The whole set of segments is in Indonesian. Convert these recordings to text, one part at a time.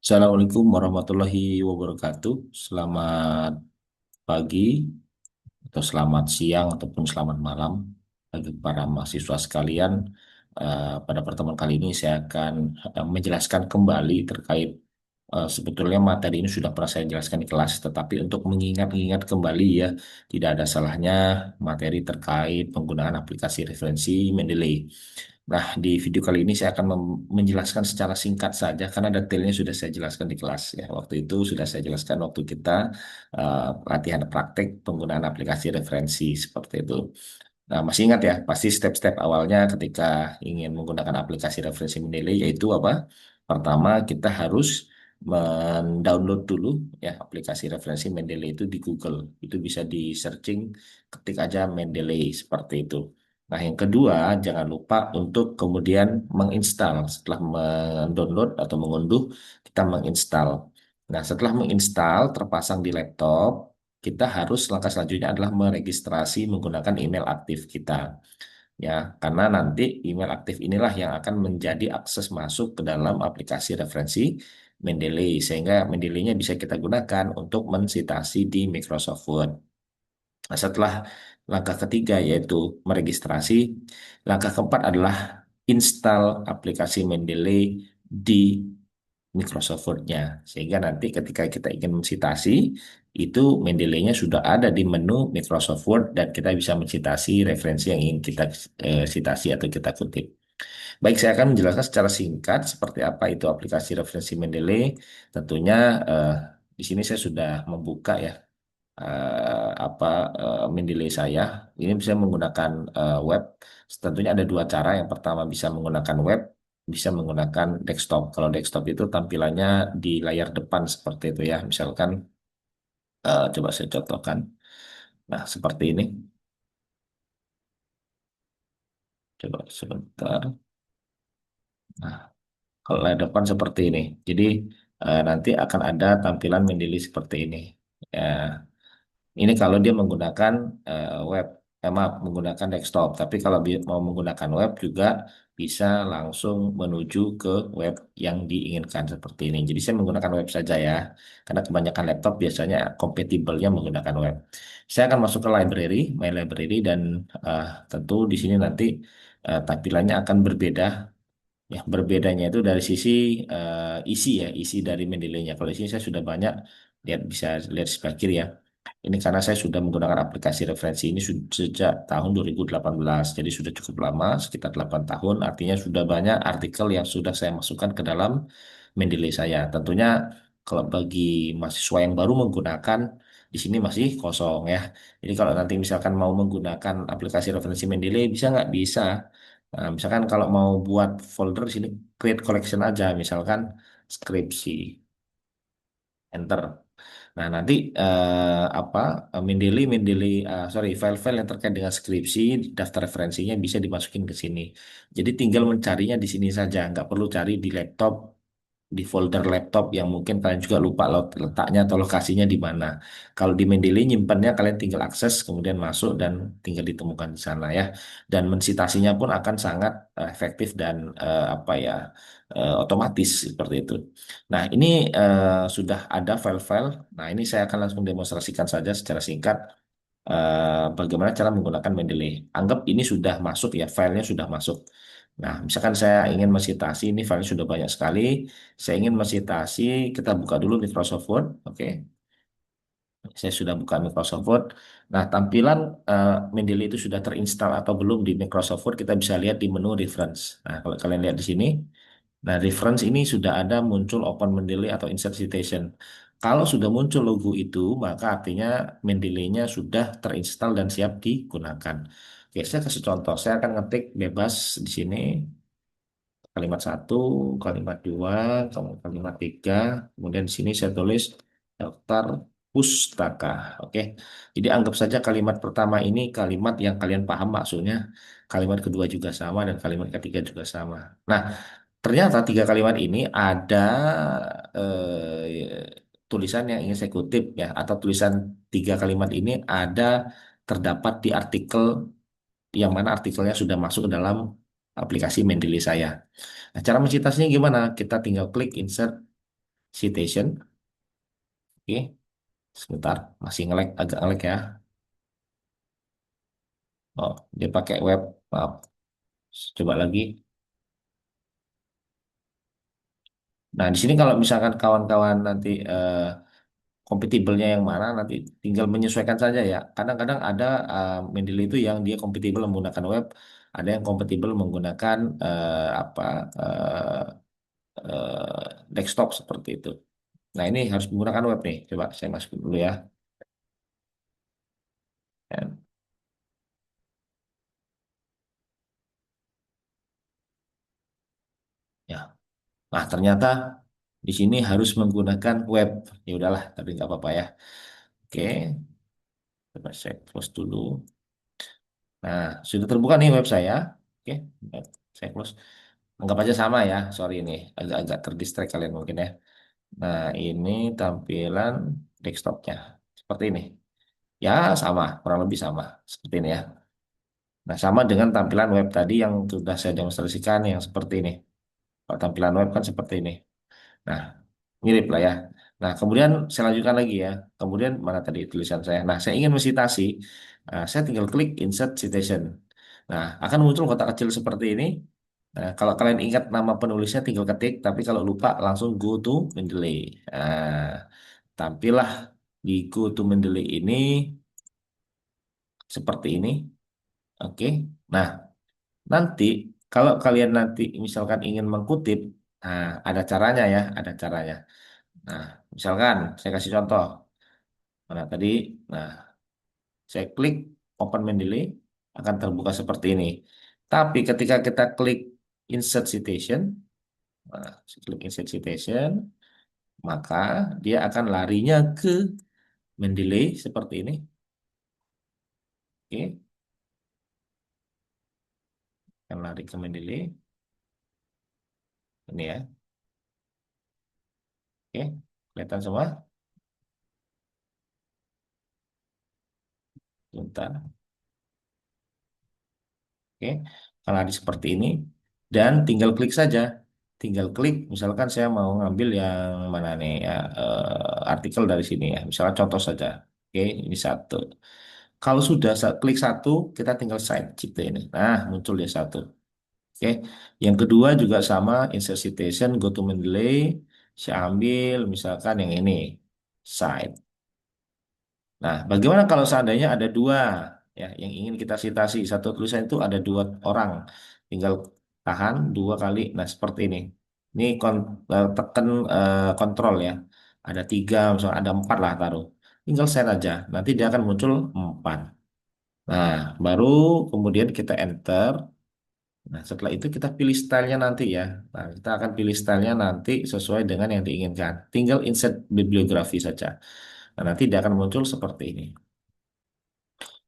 Assalamualaikum warahmatullahi wabarakatuh. Selamat pagi atau selamat siang ataupun selamat malam bagi para mahasiswa sekalian. Pada pertemuan kali ini saya akan menjelaskan kembali terkait sebetulnya materi ini sudah pernah saya jelaskan di kelas, tetapi untuk mengingat-ingat kembali ya, tidak ada salahnya materi terkait penggunaan aplikasi referensi Mendeley. Nah, di video kali ini saya akan menjelaskan secara singkat saja karena detailnya sudah saya jelaskan di kelas ya. Waktu itu sudah saya jelaskan waktu kita latihan praktek penggunaan aplikasi referensi seperti itu. Nah, masih ingat ya, pasti step-step awalnya ketika ingin menggunakan aplikasi referensi Mendeley yaitu apa? Pertama, kita harus mendownload dulu ya aplikasi referensi Mendeley itu di Google. Itu bisa di searching, ketik aja Mendeley seperti itu. Nah, yang kedua, jangan lupa untuk kemudian menginstal. Setelah mendownload atau mengunduh, kita menginstal. Nah, setelah menginstal, terpasang di laptop, kita harus langkah selanjutnya adalah meregistrasi menggunakan email aktif kita. Ya, karena nanti email aktif inilah yang akan menjadi akses masuk ke dalam aplikasi referensi Mendeley, sehingga Mendeley-nya bisa kita gunakan untuk mensitasi di Microsoft Word. Nah, setelah langkah ketiga yaitu meregistrasi, langkah keempat adalah install aplikasi Mendeley di Microsoft Word-nya. Sehingga nanti ketika kita ingin mensitasi, itu Mendeley-nya sudah ada di menu Microsoft Word dan kita bisa mensitasi referensi yang ingin kita citasi atau kita kutip. Baik, saya akan menjelaskan secara singkat seperti apa itu aplikasi referensi Mendeley. Tentunya eh, di sini saya sudah membuka ya apa Mendeley saya. Ini bisa menggunakan web. Tentunya ada dua cara. Yang pertama bisa menggunakan web, bisa menggunakan desktop. Kalau desktop itu tampilannya di layar depan seperti itu ya. Misalkan coba saya contohkan. Nah, seperti ini. Coba sebentar. Nah, kalau layar depan seperti ini. Jadi nanti akan ada tampilan Mendeley seperti ini. Ya, ini kalau dia menggunakan web, maaf, menggunakan desktop. Tapi kalau mau menggunakan web juga bisa langsung menuju ke web yang diinginkan seperti ini. Jadi saya menggunakan web saja ya, karena kebanyakan laptop biasanya kompatibelnya menggunakan web. Saya akan masuk ke library, my library, dan tentu di sini nanti tampilannya akan berbeda. Ya, berbedanya itu dari sisi isi ya, isi dari Mendeley-nya. Kalau di sini saya sudah banyak lihat, bisa lihat di sebelah kiri ya. Ini karena saya sudah menggunakan aplikasi referensi ini sejak tahun 2018, jadi sudah cukup lama, sekitar 8 tahun. Artinya sudah banyak artikel yang sudah saya masukkan ke dalam Mendeley saya. Tentunya kalau bagi mahasiswa yang baru menggunakan, di sini masih kosong ya. Jadi kalau nanti misalkan mau menggunakan aplikasi referensi Mendeley, bisa nggak? Bisa. Nah, misalkan kalau mau buat folder di sini, create collection aja, misalkan skripsi, enter. Nah, nanti apa sorry, file-file yang terkait dengan skripsi, daftar referensinya bisa dimasukin ke sini. Jadi tinggal mencarinya di sini saja, nggak perlu cari di laptop, di folder laptop yang mungkin kalian juga lupa letaknya atau lokasinya di mana. Kalau di Mendeley nyimpannya kalian tinggal akses, kemudian masuk dan tinggal ditemukan di sana ya. Dan mensitasinya pun akan sangat efektif dan apa ya otomatis seperti itu. Nah, ini sudah ada file-file. Nah, ini saya akan langsung demonstrasikan saja secara singkat bagaimana cara menggunakan Mendeley. Anggap ini sudah masuk ya, filenya sudah masuk. Nah, misalkan saya ingin mensitasi, ini filenya sudah banyak sekali. Saya ingin mensitasi, kita buka dulu Microsoft Word. Oke, saya sudah buka Microsoft Word. Nah, tampilan Mendeley itu sudah terinstall atau belum di Microsoft Word, kita bisa lihat di menu Reference. Nah, kalau kalian lihat di sini, nah, reference ini sudah ada muncul Open Mendeley atau Insert Citation. Kalau sudah muncul logo itu, maka artinya Mendeley-nya sudah terinstall dan siap digunakan. Oke, saya kasih contoh. Saya akan ngetik bebas di sini kalimat satu, kalimat dua, kalimat tiga. Kemudian di sini saya tulis daftar pustaka. Oke, jadi anggap saja kalimat pertama ini kalimat yang kalian paham maksudnya. Kalimat kedua juga sama dan kalimat ketiga juga sama. Nah, ternyata tiga kalimat ini ada tulisan yang ingin saya kutip ya, atau tulisan tiga kalimat ini ada terdapat di artikel yang mana artikelnya sudah masuk ke dalam aplikasi Mendeley saya. Nah, cara mencitasinya gimana? Kita tinggal klik insert citation. Oke, sebentar, masih ngelek, agak ngelek ya. Oh, dia pakai web. Maaf, coba lagi. Nah, di sini kalau misalkan kawan-kawan nanti kompatibelnya yang mana, nanti tinggal menyesuaikan saja ya. Kadang-kadang ada Mendeley itu yang dia kompatibel menggunakan web, ada yang kompatibel menggunakan apa desktop seperti itu. Nah, ini harus menggunakan web nih. Coba saya masukin dulu ya. Ya. Ya. Nah, ternyata di sini harus menggunakan web. Ya udahlah, tapi nggak apa-apa ya. Oke, coba saya close dulu. Nah, sudah terbuka nih web saya. Oke, saya close. Anggap aja sama ya. Sorry ini agak-agak terdistract kalian mungkin ya. Nah, ini tampilan desktopnya. Seperti ini. Ya, sama, kurang lebih sama. Seperti ini ya. Nah, sama dengan tampilan web tadi yang sudah saya demonstrasikan yang seperti ini. Kalau tampilan web kan seperti ini. Nah, mirip lah ya. Nah, kemudian saya lanjutkan lagi ya. Kemudian mana tadi tulisan saya? Nah, saya ingin mensitasi. Saya tinggal klik Insert Citation. Nah, akan muncul kotak kecil seperti ini. Nah, kalau kalian ingat nama penulisnya tinggal ketik, tapi kalau lupa langsung go to Mendeley. Nah, tampillah di go to Mendeley ini seperti ini. Oke. Nah, nanti kalau kalian nanti misalkan ingin mengkutip, nah ada caranya ya, ada caranya. Nah, misalkan saya kasih contoh. Mana tadi? Nah, saya klik Open Mendeley akan terbuka seperti ini. Tapi ketika kita klik Insert Citation, nah, saya klik Insert Citation, maka dia akan larinya ke Mendeley seperti ini. Oke, akan lari ke Mendeley. Ini ya. Oke, kelihatan semua. Bentar. Oke, kalau ada seperti ini dan tinggal klik saja. Tinggal klik, misalkan saya mau ngambil yang mana nih ya, artikel dari sini ya. Misalnya contoh saja. Oke, ini satu. Kalau sudah klik satu, kita tinggal side cipta ini. Nah, muncul ya satu. Oke, yang kedua juga sama, insert citation, go to Mendeley. Saya ambil misalkan yang ini, side. Nah, bagaimana kalau seandainya ada dua ya yang ingin kita citasi satu tulisan itu ada dua orang, tinggal tahan dua kali. Nah, seperti ini. Ini tekan kontrol ya. Ada tiga, misalnya ada empat lah taruh. Tinggal set aja. Nanti dia akan muncul empat. Nah, baru kemudian kita enter. Nah, setelah itu kita pilih stylenya nanti ya. Nah, kita akan pilih stylenya nanti sesuai dengan yang diinginkan. Tinggal insert bibliografi saja. Nah, nanti dia akan muncul seperti ini.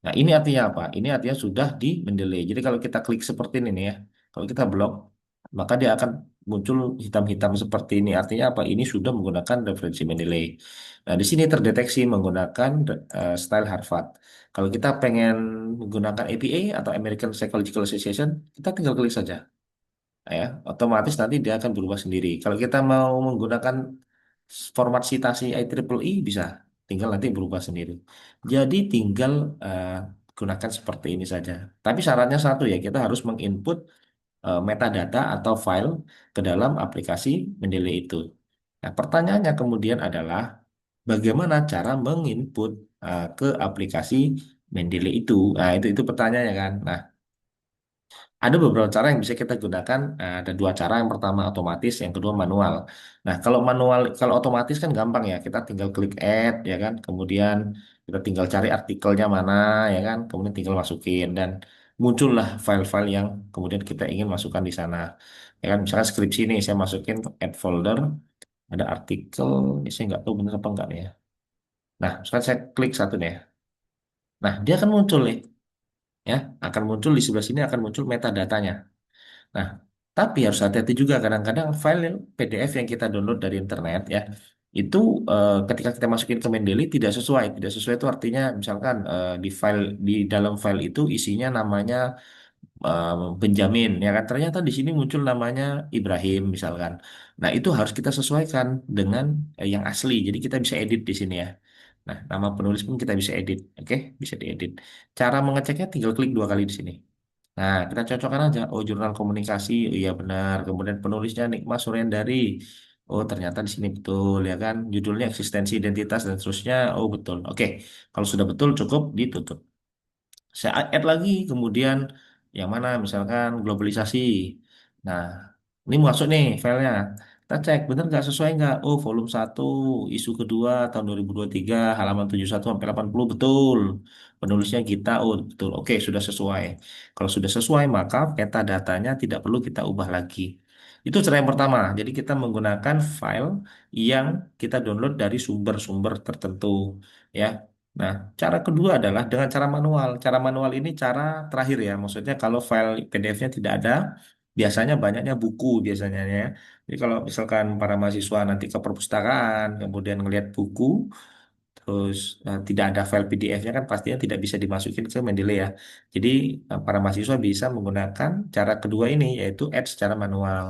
Nah, ini artinya apa? Ini artinya sudah di Mendeley. Jadi kalau kita klik seperti ini nih ya, kalau kita blok, maka dia akan muncul hitam-hitam seperti ini. Artinya apa? Ini sudah menggunakan referensi Mendeley. Nah, di sini terdeteksi menggunakan style Harvard. Kalau kita pengen menggunakan APA atau American Psychological Association, kita tinggal klik saja. Nah, ya, otomatis nanti dia akan berubah sendiri. Kalau kita mau menggunakan format citasi IEEE bisa, tinggal nanti berubah sendiri. Jadi tinggal eh, gunakan seperti ini saja. Tapi syaratnya satu ya, kita harus menginput metadata atau file ke dalam aplikasi Mendeley itu. Nah, pertanyaannya kemudian adalah bagaimana cara menginput ke aplikasi Mendeley itu? Nah, itu pertanyaannya kan. Nah, ada beberapa cara yang bisa kita gunakan. Ada dua cara. Yang pertama otomatis, yang kedua manual. Nah, kalau manual, kalau otomatis kan gampang ya. Kita tinggal klik add, ya kan. Kemudian kita tinggal cari artikelnya mana, ya kan. Kemudian tinggal masukin dan muncullah file-file yang kemudian kita ingin masukkan di sana. Ya kan, misalkan skripsi ini saya masukin add folder, ada artikel, ini saya nggak tahu benar apa enggak nih ya. Nah, misalkan saya klik satu nih ya. Nah, dia akan muncul nih, ya, akan muncul di sebelah sini akan muncul metadatanya. Nah, tapi harus hati-hati juga kadang-kadang file PDF yang kita download dari internet ya, itu ketika kita masukin ke Mendeley tidak sesuai. Tidak sesuai itu artinya misalkan di dalam file itu isinya namanya Benjamin ya kan ternyata di sini muncul namanya Ibrahim misalkan. Nah, itu harus kita sesuaikan dengan yang asli. Jadi kita bisa edit di sini ya. Nah, nama penulis pun kita bisa edit. Oke, bisa diedit. Cara mengeceknya tinggal klik 2 kali di sini. Nah, kita cocokkan aja. Oh, jurnal komunikasi. Oh, iya benar. Kemudian penulisnya Nikmas Suryandari. Oh, ternyata di sini betul ya kan. Judulnya eksistensi identitas dan seterusnya. Oh, betul. Oke, kalau sudah betul cukup ditutup. Saya add lagi, kemudian yang mana misalkan globalisasi. Nah, ini masuk nih filenya. Kita cek bener nggak sesuai nggak? Oh, volume 1 isu kedua tahun 2023 halaman 71 sampai 80 betul. Penulisnya kita, oh betul. Oke, sudah sesuai. Kalau sudah sesuai, maka metadatanya tidak perlu kita ubah lagi. Itu cara yang pertama. Jadi kita menggunakan file yang kita download dari sumber-sumber tertentu, ya. Nah, cara kedua adalah dengan cara manual. Cara manual ini cara terakhir ya. Maksudnya kalau file PDF-nya tidak ada, biasanya banyaknya buku biasanya ya. Jadi kalau misalkan para mahasiswa nanti ke perpustakaan, kemudian ngelihat buku, terus tidak ada file PDF-nya kan pastinya tidak bisa dimasukin ke Mendeley ya. Jadi para mahasiswa bisa menggunakan cara kedua ini yaitu add secara manual.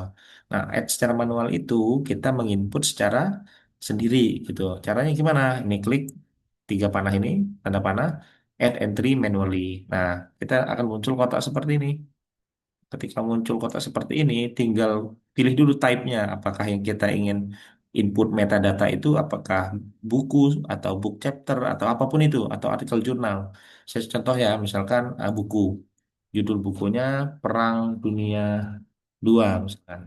Nah, add secara manual itu kita menginput secara sendiri gitu. Caranya gimana? Ini klik 3 panah ini, tanda panah, add entry manually. Nah, kita akan muncul kotak seperti ini. Ketika muncul kotak seperti ini, tinggal pilih dulu type-nya. Apakah yang kita ingin input metadata itu apakah buku atau book chapter atau apapun itu atau artikel jurnal. Saya contoh ya, misalkan buku. Judul bukunya Perang Dunia 2 misalkan.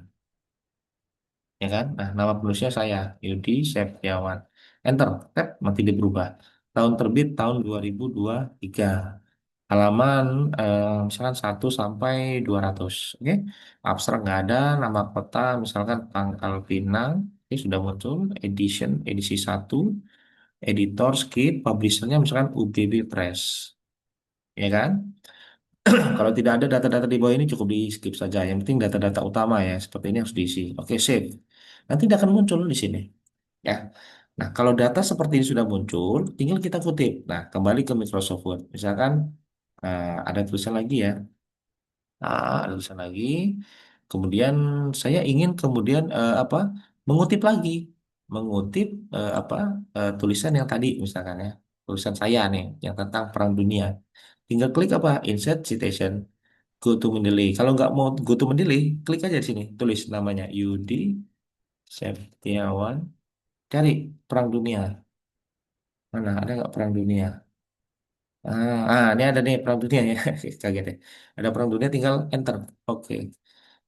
Ya kan? Nah, nama penulisnya saya, Yudi Septiawan. Enter, tab, nanti dia berubah. Tahun terbit tahun 2023. Halaman misalkan 1 sampai 200. Oke. Abstrak nggak ada, nama kota misalkan Pangkal Pinang. Ini sudah muncul, edition, edisi 1, editor, skip, publishernya misalkan UBB Press. Ya kan? Kalau tidak ada data-data di bawah ini cukup di skip saja. Yang penting data-data utama ya, seperti ini harus diisi. Oke, save. Nanti dia akan muncul di sini. Ya. Nah, kalau data seperti ini sudah muncul, tinggal kita kutip. Nah, kembali ke Microsoft Word. Misalkan ada tulisan lagi ya. Nah, ada tulisan lagi. Kemudian saya ingin kemudian apa? Mengutip lagi, mengutip apa? Tulisan yang tadi misalkan ya. Tulisan saya nih yang tentang Perang Dunia. Tinggal klik apa? Insert citation. Go to Mendeley. Kalau nggak mau go to Mendeley, klik aja di sini. Tulis namanya Yudi Septiawan. Cari Perang Dunia. Mana ada nggak Perang Dunia? Ini ada nih Perang Dunia ya. Kaget ya. Ada Perang Dunia, tinggal enter. Oke.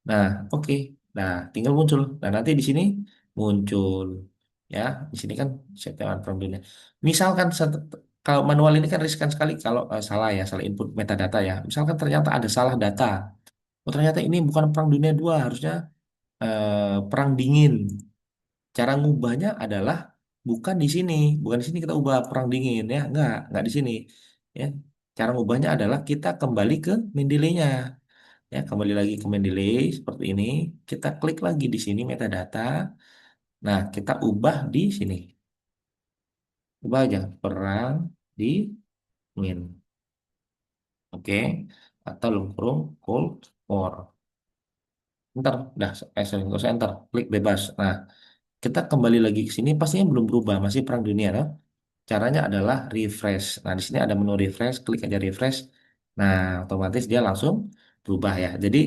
Nah, oke. Nah, tinggal muncul. Nah, nanti di sini muncul ya. Di sini kan Septiawan Perang Dunia. Misalkan kalau manual ini kan riskan sekali kalau salah ya, salah input metadata ya. Misalkan ternyata ada salah data. Oh, ternyata ini bukan Perang Dunia 2, harusnya Perang Dingin. Cara ngubahnya adalah bukan di sini, bukan di sini kita ubah perang dingin ya, enggak di sini. Ya, cara ngubahnya adalah kita kembali ke Mendeley-nya. Ya, kembali lagi ke Mendeley seperti ini. Kita klik lagi di sini metadata. Nah, kita ubah di sini. Ubah aja perang dingin. Oke. Atau kurung Cold War. Ntar, dah, sorry, nggak usah enter, klik bebas. Nah, kita kembali lagi ke sini, pastinya belum berubah, masih perang dunia, no? Caranya adalah refresh. Nah, di sini ada menu refresh, klik aja refresh. Nah, otomatis dia langsung berubah ya. Jadi,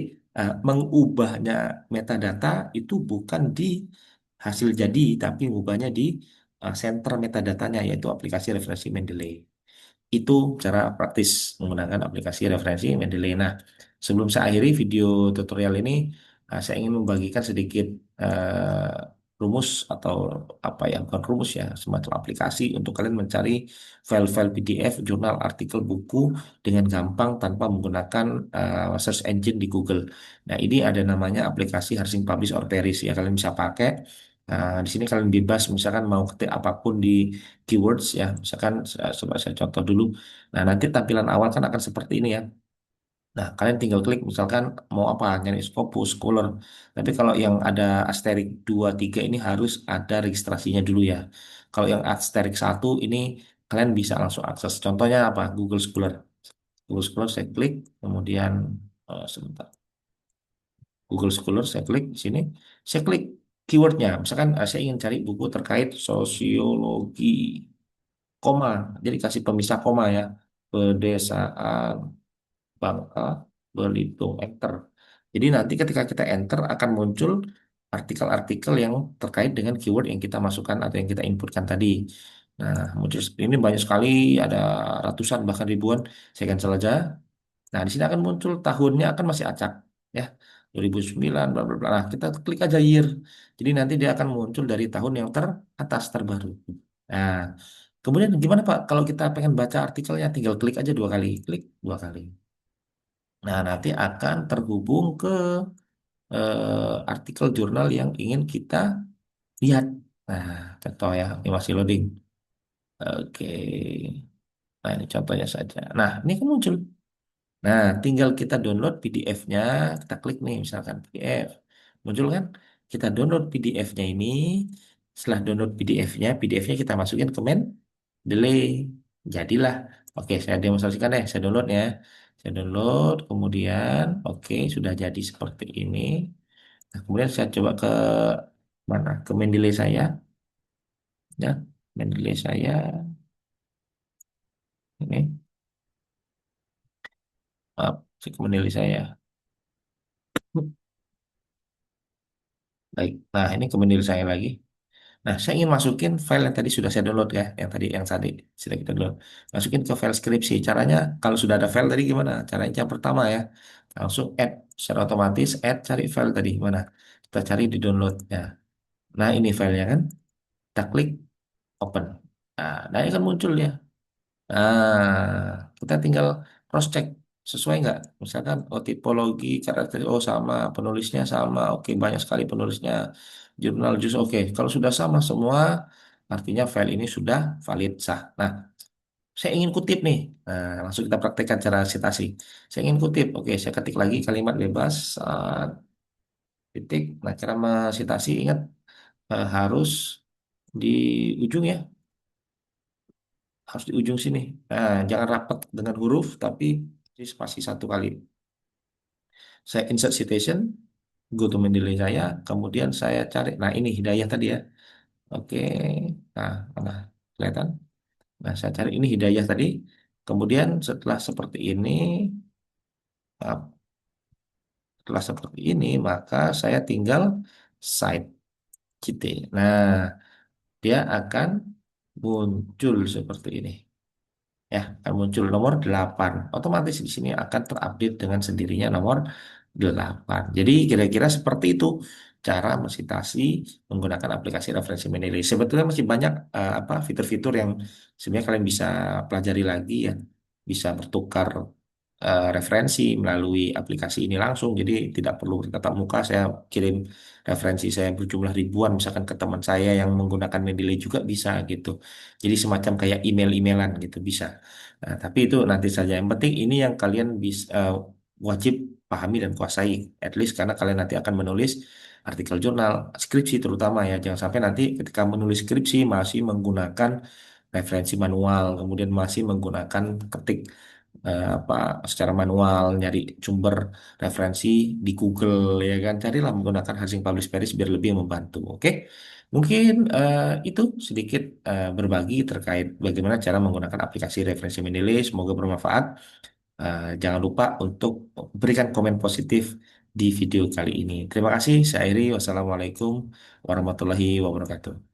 mengubahnya metadata itu bukan di hasil jadi, tapi mengubahnya di center metadatanya, yaitu aplikasi referensi Mendeley. Itu cara praktis menggunakan aplikasi referensi Mendeley. Nah, sebelum saya akhiri video tutorial ini, saya ingin membagikan sedikit eh, rumus atau apa ya, bukan rumus ya, semacam aplikasi untuk kalian mencari file-file PDF, jurnal, artikel, buku dengan gampang tanpa menggunakan search engine di Google. Nah, ini ada namanya aplikasi Harsing Publish or Perish ya, kalian bisa pakai. Nah, di sini kalian bebas misalkan mau ketik apapun di keywords ya. Misalkan coba saya contoh dulu. Nah, nanti tampilan awal kan akan seperti ini ya. Nah, kalian tinggal klik misalkan mau apa, nyari Scopus, Scholar. Tapi kalau yang ada Asterix 2 3 ini harus ada registrasinya dulu ya. Kalau yang Asterix 1 ini kalian bisa langsung akses. Contohnya apa? Google Scholar. Google Scholar saya klik, kemudian Sebentar. Google Scholar, saya klik di sini, saya klik keywordnya. Misalkan saya ingin cari buku terkait sosiologi, koma. Jadi kasih pemisah koma ya. Pedesaan Bangka, Belitung, enter. Jadi nanti ketika kita enter akan muncul artikel-artikel yang terkait dengan keyword yang kita masukkan atau yang kita inputkan tadi. Nah, muncul seperti ini banyak sekali, ada ratusan bahkan ribuan. Saya cancel aja. Nah, di sini akan muncul tahunnya akan masih acak ya. 2009 bla bla bla. Nah, kita klik aja year. Jadi nanti dia akan muncul dari tahun yang teratas terbaru. Nah, kemudian gimana Pak kalau kita pengen baca artikelnya tinggal klik aja dua kali, klik dua kali. Nah, nanti akan terhubung ke artikel jurnal yang ingin kita lihat. Nah, contoh ya, ini masih loading. Oke. Nah, ini contohnya saja. Nah, ini kan muncul. Nah, tinggal kita download PDF-nya, kita klik nih misalkan PDF. Muncul kan? Kita download PDF-nya ini. Setelah download PDF-nya, PDF-nya kita masukin ke delay. Jadilah. Oke, saya demonstrasikan deh, saya download ya. Saya download, kemudian oke, sudah jadi seperti ini. Nah, kemudian saya coba ke mana? Ke Mendeley saya, ya. Mendeley saya ini, maaf, saya ke Mendeley saya. Baik. Nah, ini ke Mendeley saya lagi. Nah, saya ingin masukin file yang tadi sudah saya download ya, yang tadi sudah kita download. Masukin ke file skripsi. Caranya kalau sudah ada file tadi gimana? Caranya yang pertama ya, langsung add secara otomatis add cari file tadi mana? Kita cari di download ya. Nah, ini filenya kan. Kita klik open. Nah, ini kan muncul ya. Kita tinggal cross check sesuai nggak? Misalkan oh tipologi karakter oh sama penulisnya sama, oke banyak sekali penulisnya jurnal jus oke kalau sudah sama semua artinya file ini sudah valid sah. Nah saya ingin kutip nih, nah, langsung kita praktekkan cara citasi. Saya ingin kutip, oke saya ketik lagi kalimat bebas titik. Nah cara mensitasi ingat harus di ujung ya, harus di ujung sini. Nah, jangan rapat dengan huruf, tapi di spasi satu kali. Saya insert citation, go to Mendeley saya, kemudian saya cari. Nah, ini hidayah tadi ya. Oke, nah, mana kelihatan? Nah, saya cari ini hidayah tadi. Kemudian uh, setelah seperti ini, maka saya tinggal cite CT. Nah, dia akan muncul seperti ini. Ya, akan muncul nomor 8. Otomatis di sini akan terupdate dengan sendirinya nomor 8. Jadi kira-kira seperti itu cara mensitasi menggunakan aplikasi referensi Mendeley. Sebetulnya masih banyak apa fitur-fitur yang sebenarnya kalian bisa pelajari lagi ya. Bisa bertukar referensi melalui aplikasi ini langsung. Jadi tidak perlu bertatap muka. Saya kirim referensi saya berjumlah ribuan misalkan ke teman saya yang menggunakan Mendeley juga bisa gitu. Jadi semacam kayak email-emailan gitu bisa. Nah, tapi itu nanti saja. Yang penting ini yang kalian bisa wajib pahami dan kuasai. At least karena kalian nanti akan menulis artikel jurnal, skripsi terutama ya. Jangan sampai nanti ketika menulis skripsi masih menggunakan referensi manual, kemudian masih menggunakan ketik apa secara manual nyari sumber referensi di Google ya kan. Carilah menggunakan Harsing Publish Paris biar lebih membantu. Oke. Mungkin itu sedikit berbagi terkait bagaimana cara menggunakan aplikasi referensi Mendeley. Semoga bermanfaat. Jangan lupa untuk berikan komen positif di video kali ini. Terima kasih, saya Airi. Wassalamualaikum warahmatullahi wabarakatuh.